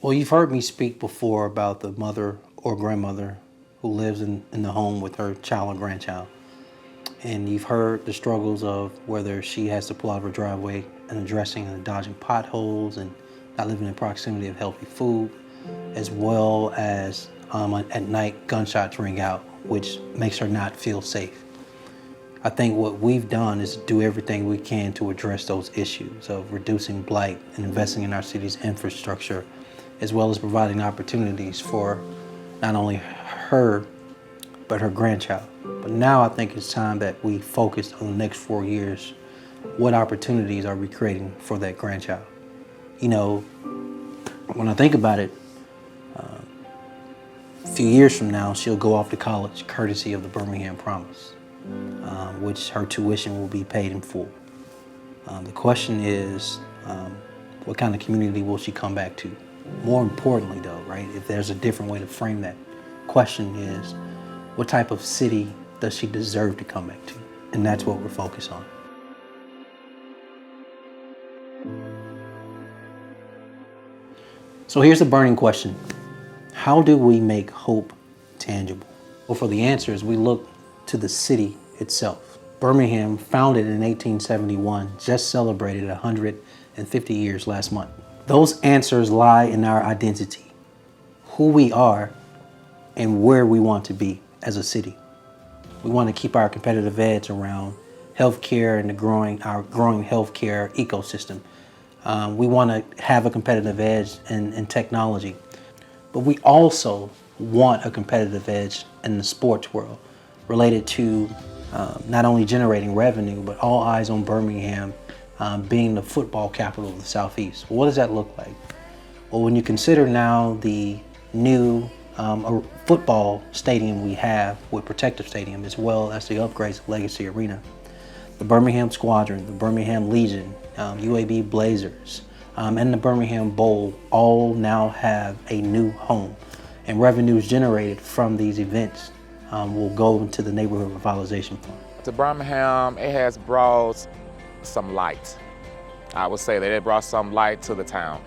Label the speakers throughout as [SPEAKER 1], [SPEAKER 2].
[SPEAKER 1] Well, you've heard me speak before about the mother or grandmother who lives in the home with her child or grandchild. And you've heard the struggles of whether she has to pull out of her driveway and addressing and dodging potholes and not living in proximity of healthy food, as well as at night gunshots ring out, which makes her not feel safe. I think what we've done is do everything we can to address those issues of reducing blight and investing in our city's infrastructure, as well as providing opportunities for not only her, but her grandchild. But now I think it's time that we focus on the next 4 years. What opportunities are we creating for that grandchild? You know, when I think about it, a few years from now, she'll go off to college courtesy of the Birmingham Promise, which her tuition will be paid in full. The question is, what kind of community will she come back to? More importantly though, right, if there's a different way to frame that question is, what type of city does she deserve to come back to? And that's what we're focused on. So here's the burning question. How do we make hope tangible? Well, for the answers, we look to the city itself. Birmingham, founded in 1871, just celebrated 150 years last month. Those answers lie in our identity, who we are, and where we want to be as a city. We want to keep our competitive edge around healthcare and our growing healthcare ecosystem. We want to have a competitive edge in technology, but we also want a competitive edge in the sports world related to not only generating revenue, but all eyes on Birmingham being the football capital of the Southeast. Well, what does that look like? Well, when you consider now the new football stadium we have with Protective Stadium, as well as the upgrades of Legacy Arena, the Birmingham Squadron, the Birmingham Legion, UAB Blazers, and the Birmingham Bowl all now have a new home. And revenues generated from these events will go into the Neighborhood Revitalization Fund.
[SPEAKER 2] To Birmingham, it has brought some light. I would say that it brought some light to the town.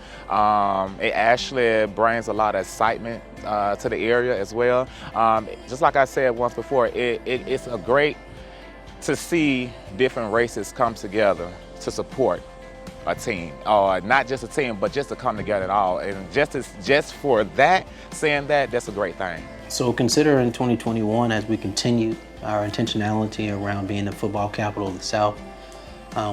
[SPEAKER 2] It actually brings a lot of excitement to the area as well. Just like I said once before, it's a great to see different races come together to support a team, or not just a team, but just to come together at all. And just for that, saying that, that's a great thing.
[SPEAKER 1] So consider in 2021, as we continue our intentionality around being the football capital of the South,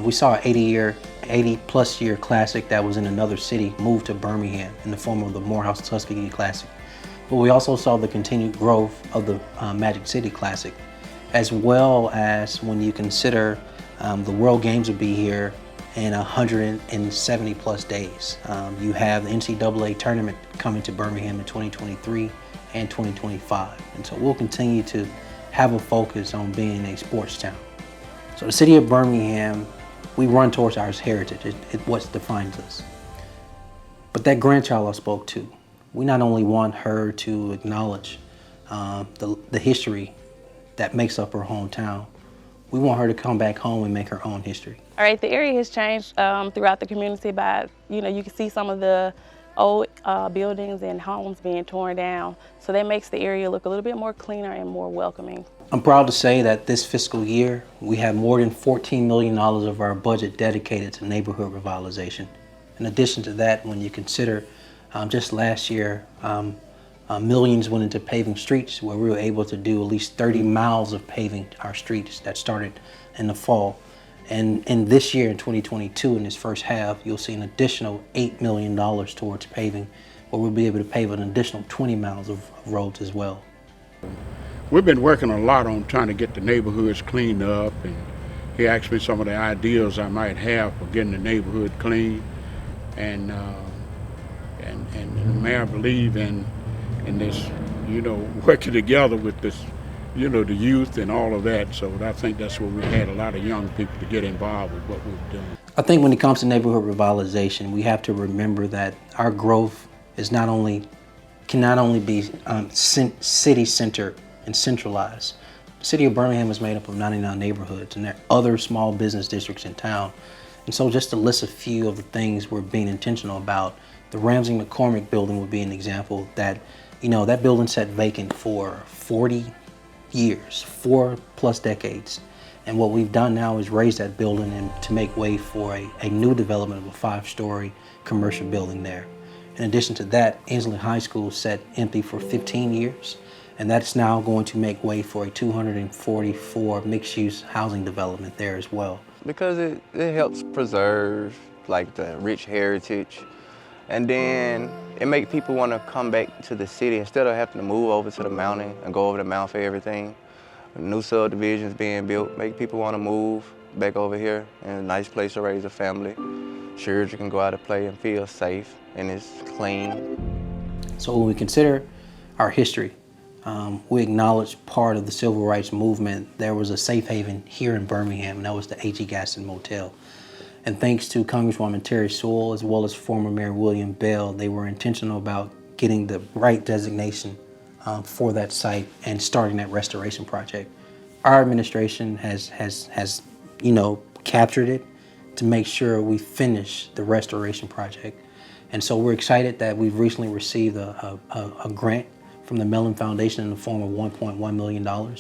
[SPEAKER 1] we saw an 80-plus year classic that was in another city move to Birmingham in the form of the Morehouse Tuskegee Classic. But we also saw the continued growth of the Magic City Classic, as well as when you consider the World Games will be here in 170 plus days. You have the NCAA tournament coming to Birmingham in 2023 and 2025. And so we'll continue to have a focus on being a sports town. So the city of Birmingham, we run towards our heritage. It's what defines us. But that grandchild I spoke to, we not only want her to acknowledge the history that makes up her hometown, we want her to come back home and make her own history.
[SPEAKER 3] All right, the area has changed throughout the community by, you can see some of the old buildings and homes being torn down. So that makes the area look a little bit more cleaner and more welcoming.
[SPEAKER 1] I'm proud to say that this fiscal year, we have more than $14 million of our budget dedicated to neighborhood revitalization. In addition to that, when you consider just last year, millions went into paving streets, where we were able to do at least 30 miles of paving our streets that started in the fall. And in this year, in 2022, in this first half, you'll see an additional $8 million towards paving, where we'll be able to pave an additional 20 miles of roads as well.
[SPEAKER 4] We've been working a lot on trying to get the neighborhoods cleaned up, and he asked me some of the ideas I might have for getting the neighborhood clean. And the mayor believe in this, working together with this, the youth and all of that. So I think that's where we had a lot of young people to get involved with what we've done.
[SPEAKER 1] I think when it comes to neighborhood revitalization, we have to remember that our growth is cannot only be city-centered and centralized. The city of Birmingham is made up of 99 neighborhoods, and there are other small business districts in town. And so just to list a few of the things we're being intentional about The Ramsey McCormick building would be an example that, that building sat vacant for 40 years, 4+ decades. And what we've done now is raise that building and to make way for a new development of a 5-story commercial building there. In addition to that, Inslee High School sat empty for 15 years, and that's now going to make way for a 244 mixed-use housing development there as well.
[SPEAKER 5] Because it helps preserve like the rich heritage, and then it makes people want to come back to the city instead of having to move over to the mountain and go over the mountain for everything. New subdivisions being built make people want to move back over here, and a nice place to raise a family. Children can go out and play and feel safe, and it's clean.
[SPEAKER 1] So when we consider our history, we acknowledge part of the civil rights movement. There was a safe haven here in Birmingham, and that was the H.E. Gaston Motel. And thanks to Congresswoman Terry Sewell, as well as former Mayor William Bell, they were intentional about getting the right designation for that site and starting that restoration project. Our administration has captured it to make sure we finish the restoration project. And so we're excited that we've recently received a grant from the Mellon Foundation in the form of $1.1 million.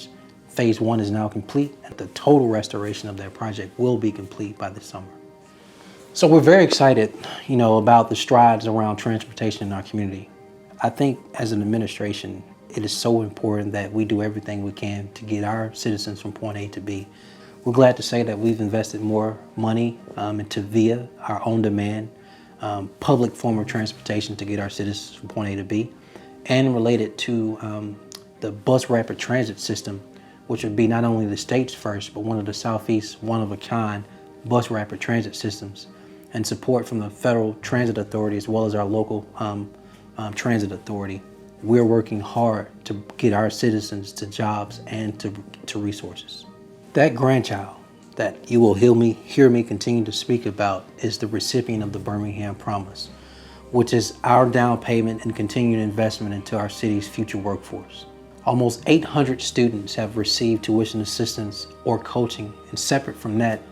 [SPEAKER 1] Phase 1 is now complete, and the total restoration of that project will be complete by this summer. So we're very excited, about the strides around transportation in our community. I think as an administration, it is so important that we do everything we can to get our citizens from point A to B. We're glad to say that we've invested more money into VIA, our on-demand public form of transportation to get our citizens from point A to B, and related to the bus rapid transit system, which would be not only the state's first, but one of the Southeast's one-of-a-kind bus rapid transit systems, and support from the Federal Transit Authority as well as our local transit authority. We're working hard to get our citizens to jobs and to resources. That grandchild that you will hear me continue to speak about is the recipient of the Birmingham Promise, which is our down payment and continued investment into our city's future workforce. Almost 800 students have received tuition assistance or coaching, and separate from that,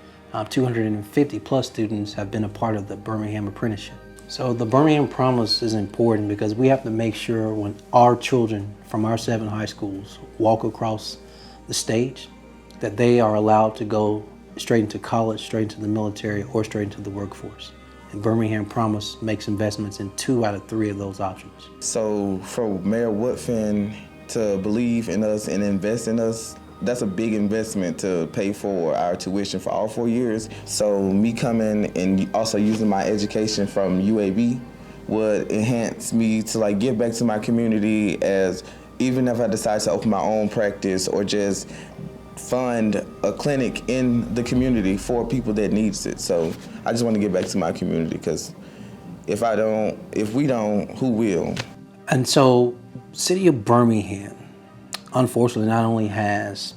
[SPEAKER 1] 250 plus students have been a part of the Birmingham Apprenticeship. So the Birmingham Promise is important because we have to make sure when our children from our 7 high schools walk across the stage that they are allowed to go straight into college, straight into the military, or straight into the workforce. And Birmingham Promise makes investments in 2 out of 3 of those options.
[SPEAKER 6] So for Mayor Woodfin to believe in us and invest in us, that's a big investment to pay for our tuition for all 4 years. So me coming and also using my education from UAB would enhance me to give back to my community, as even if I decide to open my own practice or just fund a clinic in the community for people that needs it. So I just want to give back to my community, because if we don't, who will?
[SPEAKER 1] And so City of Birmingham, unfortunately, not only has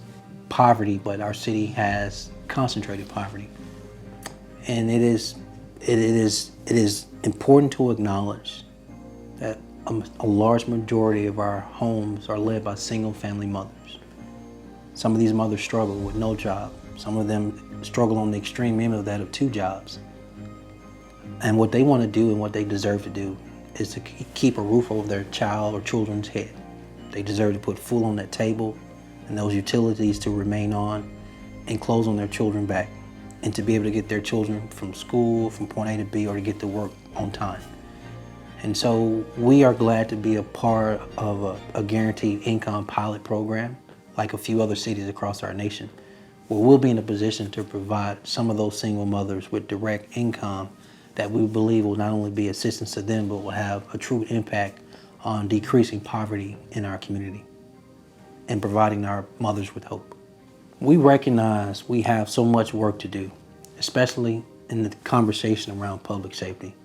[SPEAKER 1] poverty, but our city has concentrated poverty. And it is important to acknowledge that a large majority of our homes are led by single-family mothers. Some of these mothers struggle with no job. Some of them struggle on the extreme end of that of 2 jobs. And what they want to do and what they deserve to do is to keep a roof over their child or children's head. They deserve to put food on that table and those utilities to remain on, and clothes on their children back, and to be able to get their children from school, from point A to B, or to get to work on time. And so we are glad to be a part of a guaranteed income pilot program, like a few other cities across our nation, where we'll be in a position to provide some of those single mothers with direct income that we believe will not only be assistance to them, but will have a true impact on decreasing poverty in our community and providing our mothers with hope. We recognize we have so much work to do, especially in the conversation around public safety.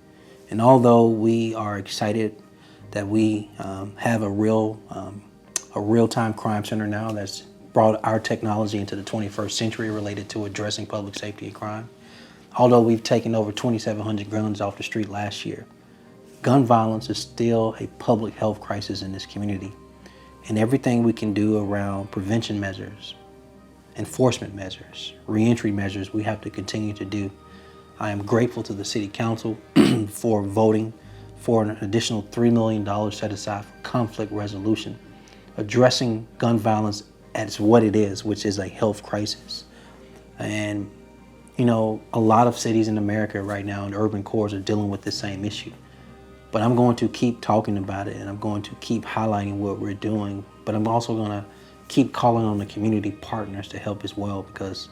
[SPEAKER 1] And although we are excited that we have a real-time crime center now that's brought our technology into the 21st century related to addressing public safety and crime, although we've taken over 2,700 guns off the street last year, gun violence is still a public health crisis in this community. And everything we can do around prevention measures, enforcement measures, reentry measures, we have to continue to do. I am grateful to the City Council for voting for an additional $3 million set aside for conflict resolution, addressing gun violence as what it is, which is a health crisis. And, you know, a lot of cities in America right now and urban cores are dealing with the same issue. But I'm going to keep talking about it, and I'm going to keep highlighting what we're doing, but I'm also going to keep calling on the community partners to help as well, because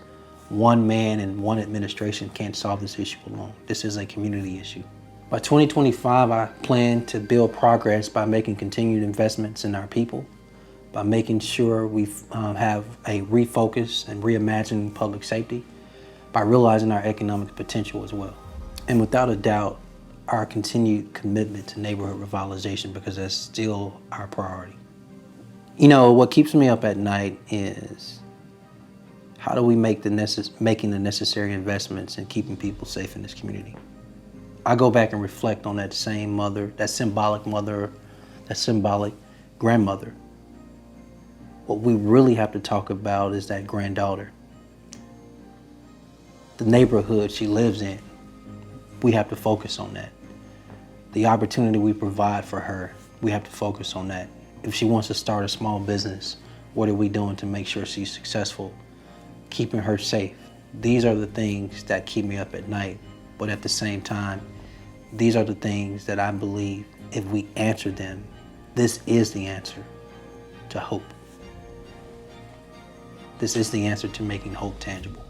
[SPEAKER 1] one man and one administration can't solve this issue alone. This is a community issue. By 2025, I plan to build progress by making continued investments in our people, by making sure we have a refocus and reimagine public safety, by realizing our economic potential as well. And without a doubt, our continued commitment to neighborhood revitalization, because that's still our priority. You know, what keeps me up at night is how do we make making the necessary investments and keeping people safe in this community? I go back and reflect on that same mother, that symbolic grandmother. What we really have to talk about is that granddaughter. The neighborhood she lives in, we have to focus on that. The opportunity we provide for her, we have to focus on that. If she wants to start a small business, what are we doing to make sure she's successful? Keeping her safe. These are the things that keep me up at night. But at the same time, these are the things that I believe if we answer them, this is the answer to hope. This is the answer to making hope tangible.